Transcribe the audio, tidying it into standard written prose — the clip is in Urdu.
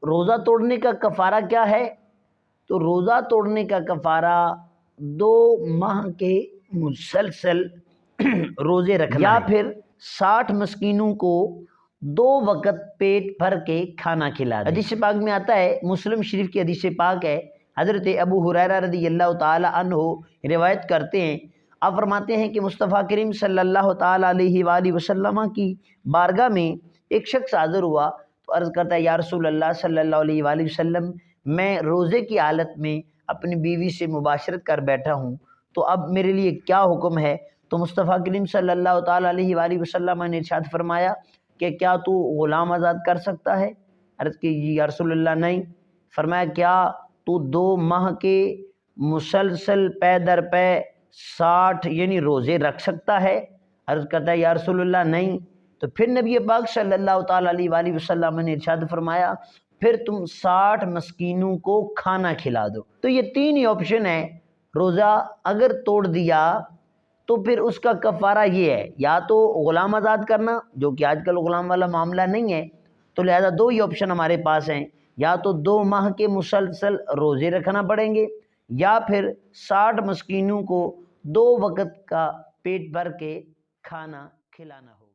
روزہ توڑنے کا کفارہ کیا ہے؟ تو روزہ توڑنے کا کفارہ 2 ماہ کے مسلسل روزے رکھنا یا پھر 60 مسکینوں کو 2 وقت پیٹ بھر کے کھانا کھلا دیں۔ حدیث پاک میں آتا ہے، مسلم شریف کی حدیث پاک ہے، حضرت ابو ہریرہ رضی اللہ تعالی عنہ روایت کرتے ہیں، آپ فرماتے ہیں کہ مصطفیٰ کریم صلی اللہ تعالی علیہ وآلہ وسلم کی بارگاہ میں ایک شخص حاضر ہوا تو عرض کرتا ہے، یا رسول اللہ صلی اللہ علیہ وآلہ وسلم، میں روزے کی حالت میں اپنی بیوی سے مباشرت کر بیٹھا ہوں، تو اب میرے لیے کیا حکم ہے؟ تو مصطفیٰ کریم صلی اللہ تعالی علیہ وآلہ وسلم نے ارشاد فرمایا کہ کیا تو غلام آزاد کر سکتا ہے؟ عرض کی یا رسول اللہ نہیں۔ فرمایا کیا تو 2 ماہ کے مسلسل پے در پے 60 یعنی روزے رکھ سکتا ہے؟ عرض کرتا ہے یا رسول اللہ نہیں۔ تو پھر نبی پاک صلی اللہ تعالی علیہ وآلہ وسلم نے ارشاد فرمایا پھر تم 60 مسکینوں کو کھانا کھلا دو۔ تو یہ 3 ہی آپشن ہے، روزہ اگر توڑ دیا تو پھر اس کا کفارہ یہ ہے، یا تو غلام آزاد کرنا، جو کہ آج کل غلام والا معاملہ نہیں ہے، تو لہذا 2 ہی آپشن ہمارے پاس ہیں، یا تو 2 ماہ کے مسلسل روزے رکھنا پڑیں گے، یا پھر 60 مسکینوں کو 2 وقت کا پیٹ بھر کے کھانا کھلانا ہوگا۔